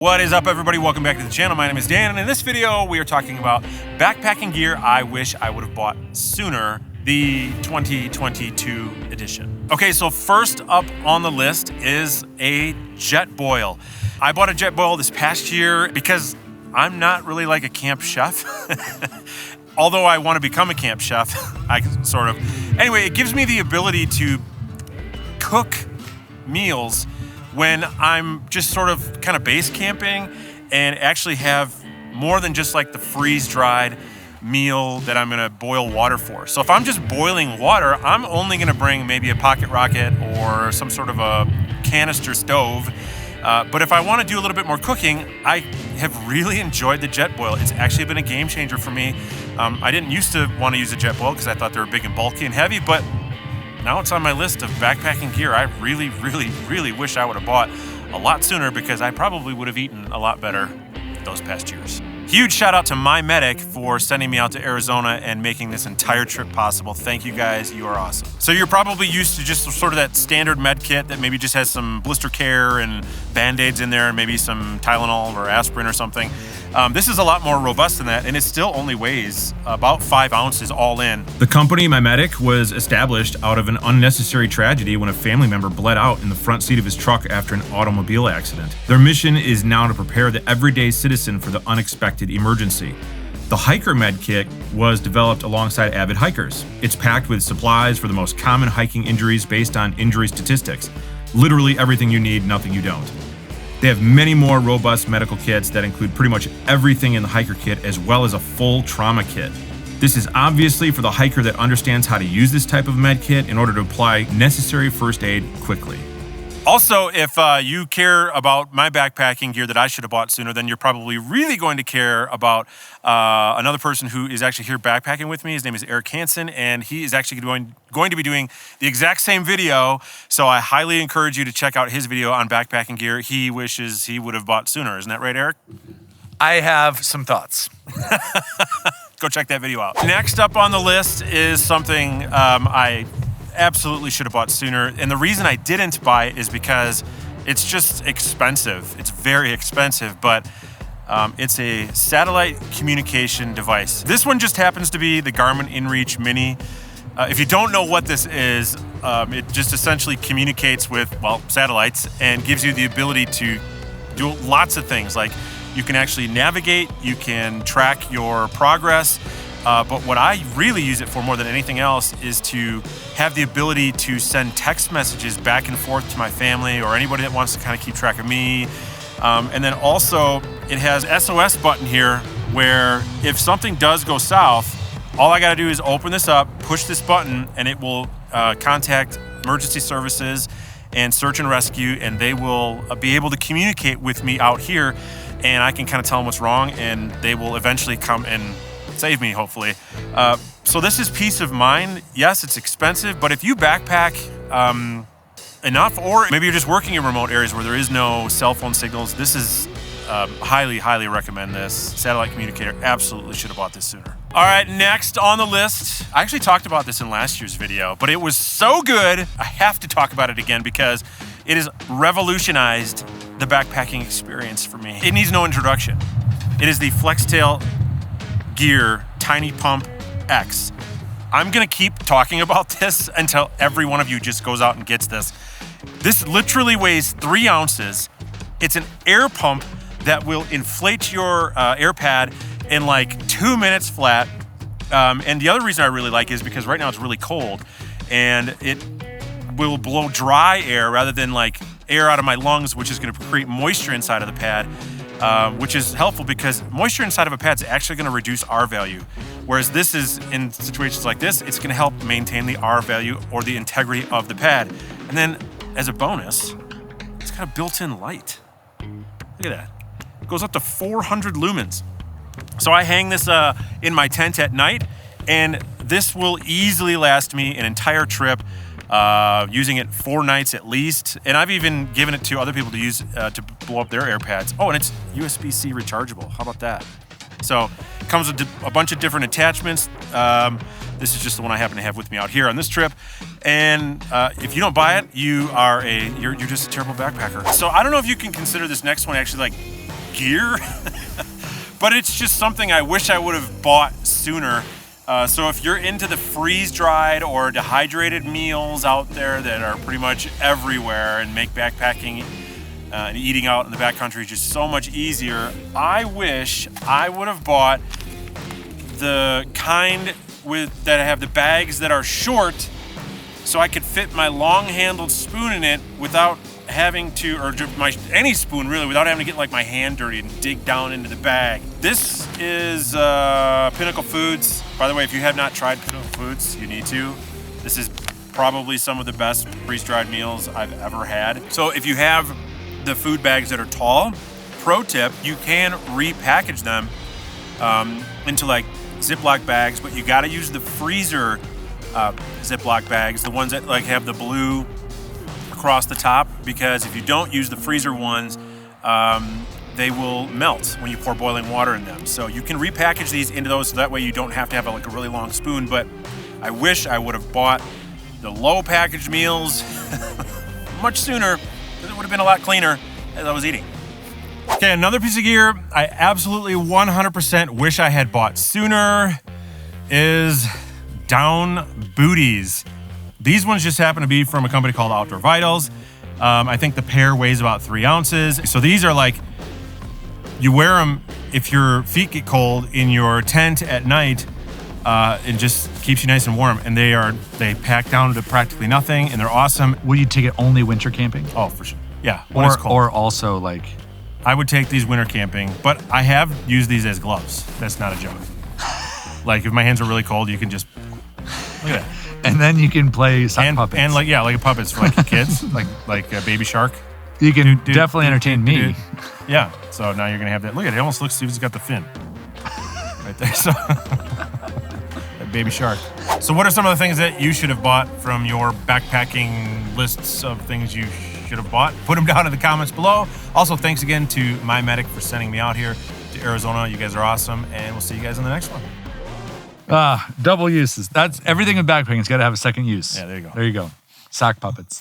What is up, everybody? Welcome back to the channel. My name is Dan, and in this video we are talking about backpacking gear I wish I would have bought sooner, the 2022 edition. Okay, so first up on the list is a JETBOIL. I bought a JETBOIL this past year because I'm not really like a camp chef. Although I want to become a camp chef, I sort of. Anyway, it gives me the ability to cook meals when I'm just sort of kind of base camping and actually have more than just like the freeze-dried meal that I'm gonna boil water for. So if I'm just boiling water, I'm only gonna bring maybe a pocket rocket or some sort of a canister stove. But if I wanna do a little bit more cooking, I have really enjoyed the JETBOIL. It's actually been a game changer for me. I didn't used to wanna use a JETBOIL because I thought they were big and bulky and heavy, but now it's on my list of backpacking gear I really wish I would have bought a lot sooner because I probably would have eaten a lot better those past years. Huge shout out to my medic for sending me out to Arizona and making this entire trip possible. Thank you guys, you are awesome. So you're probably used to just sort of that standard med kit that maybe just has some blister care and Band-Aids in there and maybe some Tylenol or aspirin or something. This is a lot more robust than that, and it still only weighs about 5 ounces all in. The company, My Medic, was established out of an unnecessary tragedy when a family member bled out in the front seat of his truck after an automobile accident. Their mission is now to prepare the everyday citizen for the unexpected emergency. The Hiker Med Kit was developed alongside avid hikers. It's packed with supplies for the most common hiking injuries based on injury statistics. Literally everything you need, nothing you don't. They have many more robust medical kits that include pretty much everything in the hiker kit, as well as a full trauma kit. This is obviously for the hiker that understands how to use this type of med kit in order to apply necessary first aid quickly. Also, if you care about my backpacking gear that I should have bought sooner, then you're probably really going to care about another person who is actually here backpacking with me. His name is Eric Hansen, and he is actually going to be doing the exact same video. So I highly encourage you to check out his video on backpacking gear he wishes he would have bought sooner. Isn't that right, Eric? I have some thoughts. Go check that video out. Next up on the list is something I absolutely should have bought sooner, and the reason I didn't buy it is because it's just expensive. It's very expensive, but it's a satellite communication device. This one just happens to be the Garmin InReach Mini. If you don't know what this is, it just essentially communicates with, well, satellites and gives you the ability to do lots of things. Like you can actually navigate, you can track your progress, but what I really use it for more than anything else is to have the ability to send text messages back and forth to my family or anybody that wants to kind of keep track of me. And then also it has SOS button here where if something does go south, all I gotta do is open this up, push this button, and it will contact emergency services and search and rescue, and they will be able to communicate with me out here, and I can kind of tell them what's wrong, and they will eventually come and save me, hopefully. So this is peace of mind. Yes, it's expensive, but if you backpack enough, or maybe you're just working in remote areas where there is no cell phone signals, this is highly recommend this. Satellite communicator, absolutely should have bought this sooner. All right, next on the list, I actually talked about this in last year's video, but it was so good, I have to talk about it again because it has revolutionized the backpacking experience for me. It needs no introduction. It is the Flextail Gear Tiny Pump X. I'm gonna keep talking about this until every one of you just goes out and gets this. This literally weighs 3 ounces. It's an air pump that will inflate your air pad in like 2 minutes flat. And the other reason I really like it is because right now it's really cold and it will blow dry air rather than like air out of my lungs, which is gonna create moisture inside of the pad. Which is helpful because moisture inside of a pad is actually going to reduce R value. Whereas this is, in situations like this, it's going to help maintain the R value or the integrity of the pad. And then as a bonus, it's got a built-in light. Look at that. It goes up to 400 lumens. So I hang this in my tent at night, and this will easily last me an entire trip. Using it 4 nights at least, and I've even given it to other people to use to blow up their AirPads. Oh, and it's USB-C rechargeable. How about that? So comes with a bunch of different attachments. This is just the one I happen to have with me out here on this trip. And if you don't buy it, you're just a terrible backpacker. So I don't know if you can consider this next one actually like gear, but it's just something I wish I would have bought sooner. So if you're into the freeze-dried or dehydrated meals out there that are pretty much everywhere and make backpacking and eating out in the backcountry just so much easier, I wish I would have bought the kind that have the bags that are short, so I could fit my long-handled spoon in it without having to, or any spoon really, without having to get like my hand dirty and dig down into the bag. This is Pinnacle Foods. By the way, if you have not tried Pinnacle Foods, you need to. This is probably some of the best freeze-dried meals I've ever had. So if you have the food bags that are tall, pro tip, you can repackage them into like Ziploc bags, but you gotta use the freezer Ziploc bags, the ones that like have the blue across the top, because if you don't use the freezer ones, they will melt when you pour boiling water in them. So you can repackage these into those, so that way you don't have to have like a really long spoon. But I wish I would have bought the low packaged meals much sooner, because it would have been a lot cleaner as I was eating. Okay, another piece of gear I absolutely 100% wish I had bought sooner is down booties. These ones just happen to be from a company called Outdoor Vitals. I think the pair weighs about 3 ounces. So these are like, you wear them if your feet get cold in your tent at night. It just keeps you nice and warm. And they pack down to practically nothing, and they're awesome. Will you take it only winter camping? Oh, for sure. Yeah, when it's cold. Or also like... I would take these winter camping, but I have used these as gloves. That's not a joke. Like if my hands are really cold, you can just, look at that. And then you can play sock puppets. And like a puppets for like kids, like a Baby Shark. You can definitely entertain me. Yeah, so now you're gonna have that. Look at it, it almost looks as if it's got the fin. Right there, so. That Baby Shark. So what are some of the things that you should have bought from your backpacking lists of things you should have bought? Put them down in the comments below. Also, thanks again to My Medic for sending me out here to Arizona. You guys are awesome, and we'll see you guys in the next one. Double uses. That's everything with backpacking. It's got to have a second use. Yeah, there you go. There you go. Sock puppets.